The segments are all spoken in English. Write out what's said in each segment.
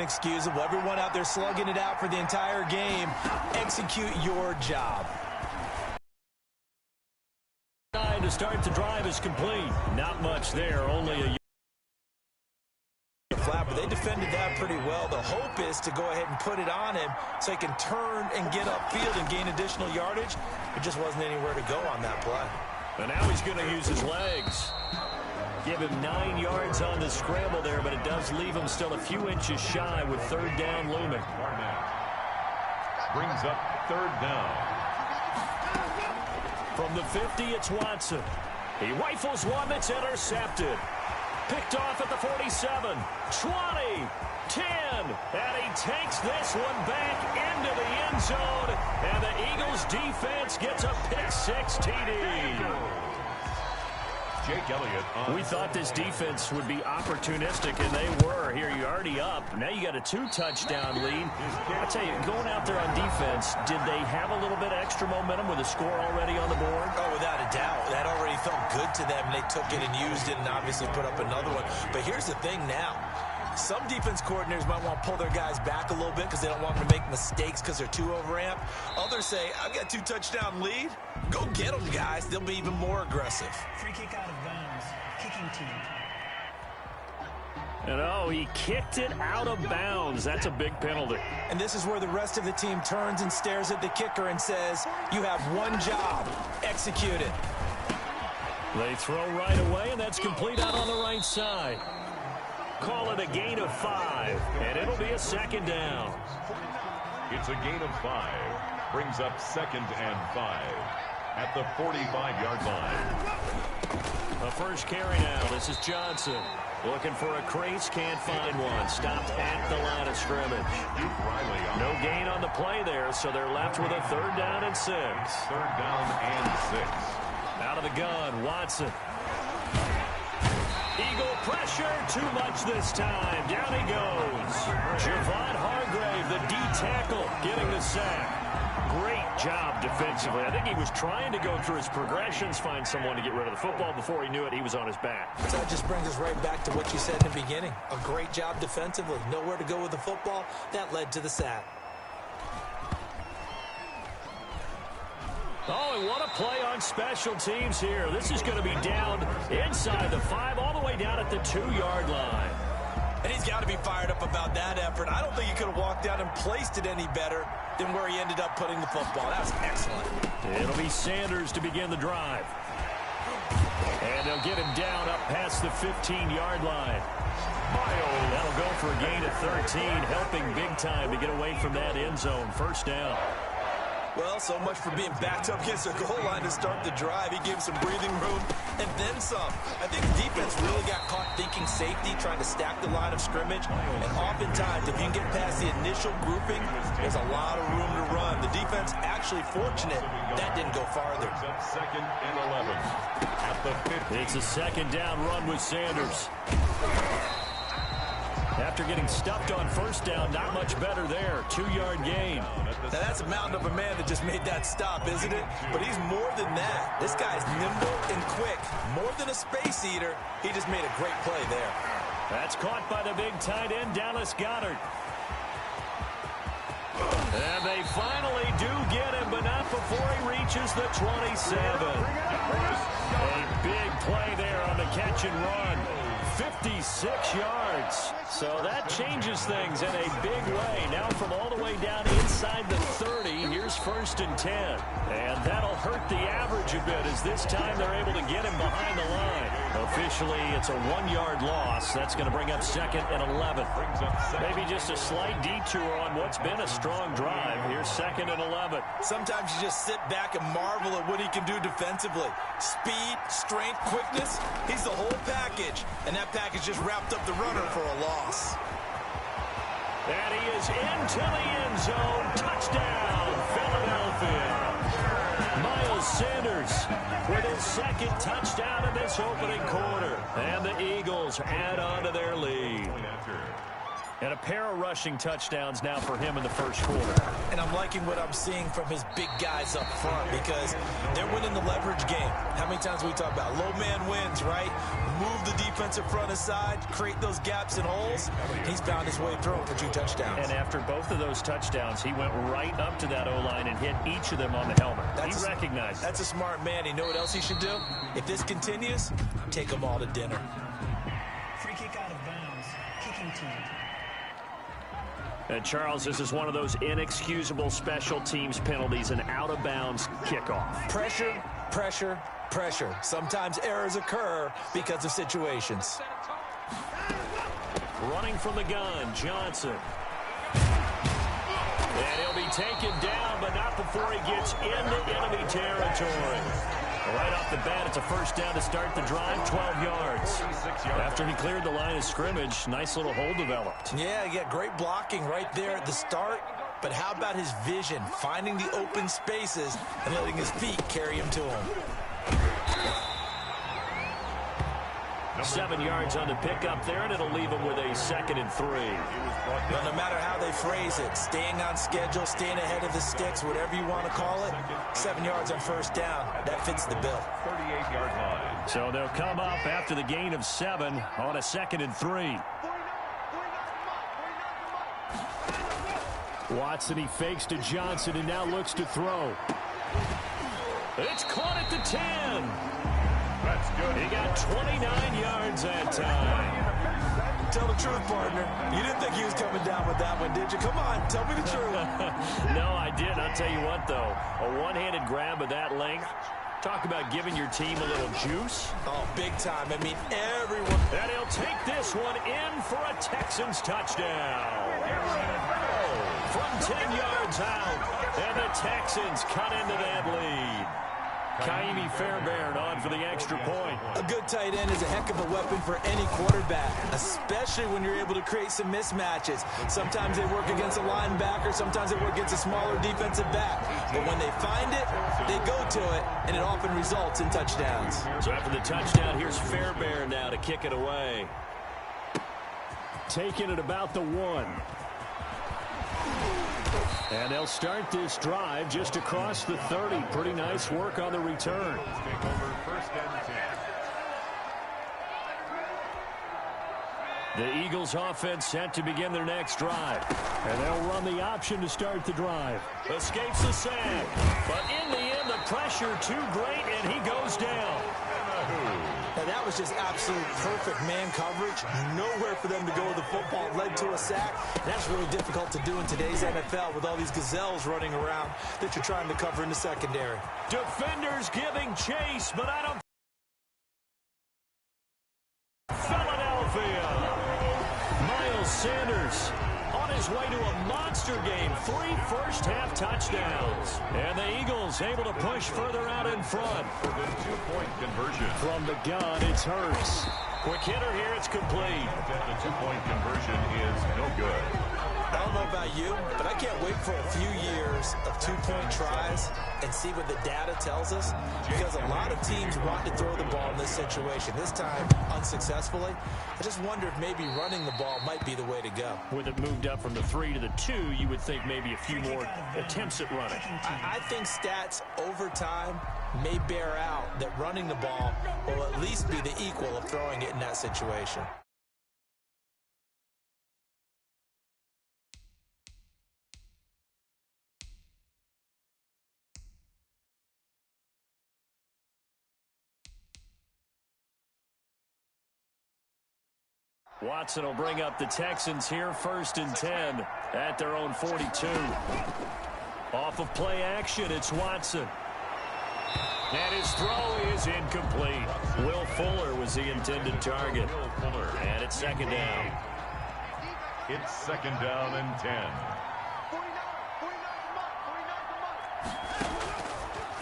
inexcusable. Everyone out there slugging it out for the entire game. Execute your job. To start the drive is complete. Not much there, only a flat, but they defended that pretty well. The hope is to go ahead and put it on him so he can turn and get upfield and gain additional yardage. There just wasn't anywhere to go on that play. And now he's going to use his legs. Give him 9 yards on the scramble there, but it does leave him still a few inches shy with third down looming. Brings up third down. From the 50, it's Watson. He rifles one that's intercepted. Picked off at the 47, 20, 10, and he takes this one back into the end zone, and the Eagles defense gets a pick-6 TD. Jake Elliott. We thought this defense would be opportunistic, and they were. Here, you're already up. Now you got a 2-touchdown lead. I tell you, going out there on defense, did they have a little bit of extra momentum with a score already on the board? Oh, without a doubt. That already felt good to them. They took it and used it and obviously put up another one. But here's the thing now. Some defense coordinators might want to pull their guys back a little bit because they don't want them to make mistakes because they're too overamped. Others say, I've got a 2-touchdown lead. Go get them, guys. They'll be even more aggressive. Free kick out of bounds. Kicking team. And oh, he kicked it out of bounds. That's a big penalty. And this is where the rest of the team turns and stares at the kicker and says, you have one job. Execute it. They throw right away, and that's complete out on the right side. Call it a gain of 5, and it'll be a second down. It's a gain of 5. Brings up 2nd and 5 at the 45-yard line. A first carry now. This is Johnson. Looking for a crease, can't find one. Stopped at the line of scrimmage. No gain on the play there, so they're left with a 3rd down and 6. 3rd down and 6. Out of the gun, Watson. Eagle pressure, too much this time. Down he goes. Javon Hargrave, the D tackle, getting the sack. Great job defensively. I think he was trying to go through his progressions, find someone to get rid of the football. Before he knew it, he was on his back. So that just brings us right back to what you said in the beginning. A great job defensively. Nowhere to go with the football. That led to the sack. Oh, and what a play on special teams here. This is going to be down inside the 5, all the way down at the 2-yard line. And he's got to be fired up about that effort. I don't think he could have walked down and placed it any better than where he ended up putting the football. That was excellent. It'll be Sanders to begin the drive. And they'll get him down up past the 15-yard line. That'll go for a gain of 13, helping big time to get away from that end zone. First down. Well, so much for being backed up against the goal line to start the drive. He gave some breathing room and then some. I think the defense really got caught thinking safety, trying to stack the line of scrimmage. And oftentimes, if you can get past the initial grouping, there's a lot of room to run. The defense actually fortunate that didn't go farther. 2nd and 11 at the 50. It's a 2nd down run with Sanders. After getting stuffed on first down, not much better there. 2-yard gain. Now that's a mountain of a man that just made that stop, isn't it? But he's more than that. This guy's nimble and quick. More than a space eater. He just made a great play there. That's caught by the big tight end, Dallas Goedert. And they finally do get him, but not before he reaches the 27. A big play there on the catch and run. 56 yards. So that changes things in a big way. Now from all the way down inside the 30, here's 1st and 10. And that'll hurt the average a bit as this time they're able to get him behind the line. Officially, it's a 1-yard loss. That's going to bring up 2nd and 11. Maybe just a slight detour on what's been a strong drive. Here's 2nd and 11. Sometimes you just sit back and marvel at what he can do defensively. Speed, strength, quickness. He's the whole package. And that package just wrapped up the runner for a loss. And he is into the end zone. Touchdown, Philadelphia. Miles Sanders with his 2nd touchdown in this opening quarter. And the Eagles add on to their lead. And a pair of rushing touchdowns now for him in the first quarter. And I'm liking what I'm seeing from his big guys up front because they're winning the leverage game. How many times we talk about low man wins, right? Move the defensive front aside, create those gaps and holes. He's found his way through for 2 touchdowns. And after both of those touchdowns, he went right up to that O-line and hit each of them on the helmet. He recognized it. That's a smart man. You know what else he should do? If this continues, take them all to dinner. Free kick out of bounds. Kicking team. And Charles, this is one of those inexcusable special teams penalties, an out-of-bounds kickoff. Pressure, pressure, pressure. Sometimes errors occur because of situations. Running from the gun, Johnson. And he'll be taken down, but not before he gets into enemy territory. Right off the bat, it's a first down to start the drive, 12 yards. After he cleared the line of scrimmage, nice little hole developed. Yeah, great blocking right there at the start. But how about his vision, finding the open spaces and letting his feet carry him to him? 7 yards on the pickup there, and it'll leave him with a 2nd and 3. Well, no matter how they phrase it, staying on schedule, staying ahead of the sticks, whatever you want to call it, 7 yards on first down, that fits the bill. 38-yard line. So they'll come up after the gain of 7 on a 2nd and 3. Watson, he fakes to Johnson and now looks to throw. It's caught at the 10. That's good. He got 29 yards that time. Tell the truth, partner. You didn't think he was coming down with that one, did you? Come on, tell me the truth. No, I didn't. I'll tell you what, though. A one-handed grab of that length. Talk about giving your team a little juice. Oh, big time. I mean, everyone. And he'll take this one in for a Texans touchdown. From 10 yards out. And the Texans cut into that lead. Kaimi Fairbairn on for the extra point. A good tight end is a heck of a weapon for any quarterback, especially when you're able to create some mismatches. Sometimes they work against a linebacker, sometimes they work against a smaller defensive back. But when they find it, they go to it, and it often results in touchdowns. So after the touchdown, here's Fairbairn now to kick it away. Taking it about the 1. And they'll start this drive just across the 30. Pretty nice work on the return. Take over 1st and 10. The Eagles offense set to begin their next drive. And they'll run the option to start the drive. Escapes the sack. But in the end, the pressure too great, and he goes down. And that was just absolute perfect man coverage. Nowhere for them to go with the football. Led to a sack. That's really difficult to do in today's NFL with all these gazelles running around that you're trying to cover in the secondary. Defenders giving chase, but I don't. Philadelphia. Miles Sanders on his way to a monster game. 3 first-half touchdowns. And the Eagles able to push further out in front. For the 2-point conversion. From the gun, it's Hurts. Quick hitter here, it's complete. The 2-point conversion is no good. I don't know about you, but I can't wait for a few years of 2-point tries and see what the data tells us, because a lot of teams want to throw the ball in this situation. This time, unsuccessfully. I just wonder if maybe running the ball might be the way to go. With it moved up from the 3 to the 2, you would think maybe a few more attempts at running. I think stats over time may bear out that running the ball will at least be the equal of throwing it in that situation. Watson will bring up the Texans here, 1st and 10 at their own 42. Off of play action, it's Watson. And his throw is incomplete. Will Fuller was the intended target. And it's 2nd down. It's 2nd down and 10.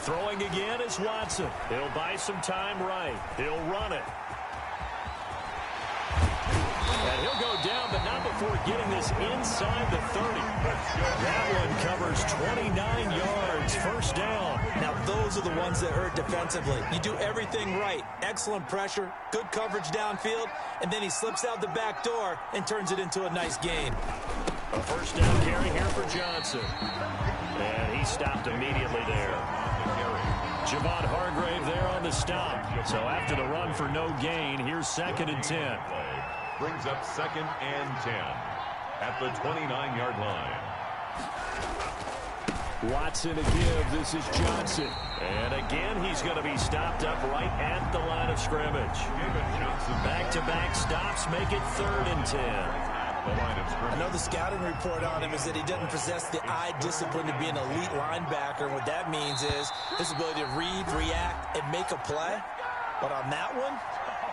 Throwing again is Watson. He'll buy some time right. He'll run it. And he'll He'll go down, but not before getting this inside the 30. That one covers 29 yards, first down. Now, those are the ones that hurt defensively. You do everything right. Excellent pressure, good coverage downfield, and then he slips out the back door and turns it into a nice gain. A first down carry here for Johnson. And he stopped immediately there. Javon Hargrave there on the stop. So after the run for no gain, here's 2nd and 10. Brings up 2nd and 10 at the 29-yard line. Watson to give. This is Johnson. And again, he's going to be stopped up right at the line of scrimmage. Back-to-back stops make it 3rd and 10. I know the scouting report on him is that he doesn't possess the eye discipline to be an elite linebacker. What that means is his ability to read, react, and make a play. But on that one,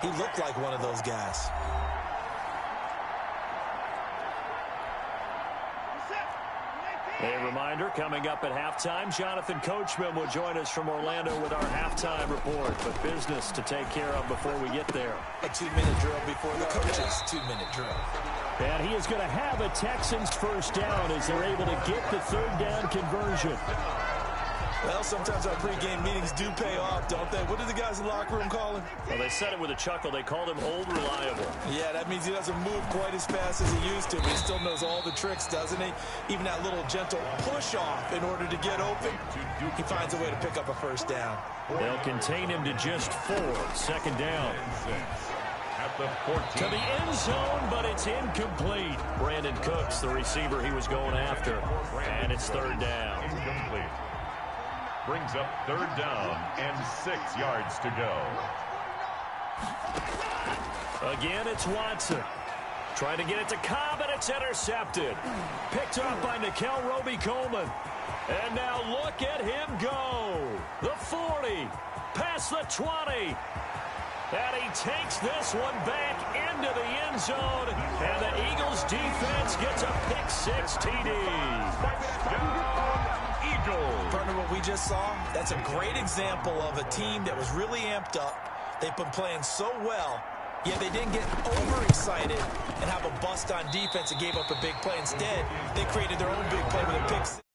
he looked like one of those guys. A reminder, coming up at halftime, Jonathan Coachman will join us from Orlando with our halftime report. But business to take care of before we get there. A 2-minute drill before the coach's 2-minute drill. And he is going to have a Texans first down as they're able to get the 3rd down conversion. Well, sometimes our pregame meetings do pay off, don't they? What did the guys in the locker room call him? Well, they said it with a chuckle. They called him Old Reliable. Yeah, that means he doesn't move quite as fast as he used to, but he still knows all the tricks, doesn't he? Even that little gentle push-off in order to get open. He finds a way to pick up a first down. They'll contain him to just 4. 2nd down. At the 14. To the end zone, but it's incomplete. Brandon Cooks, the receiver he was going after. And it's 3rd down. Incomplete. Brings up 3rd down and 6 yards to go. Again, it's Watson. Trying to get it to Cobb, and it's intercepted. Picked up by Nickel Roby-Coleman. And now look at him go. The 40, past the 20. And he takes this one back into the end zone. And the Eagles defense gets a pick-6 TD. Partner, what we just saw, that's a great example of a team that was really amped up. They've been playing so well, yet they didn't get overexcited and have a bust on defense and gave up a big play. Instead, they created their own big play with a pick.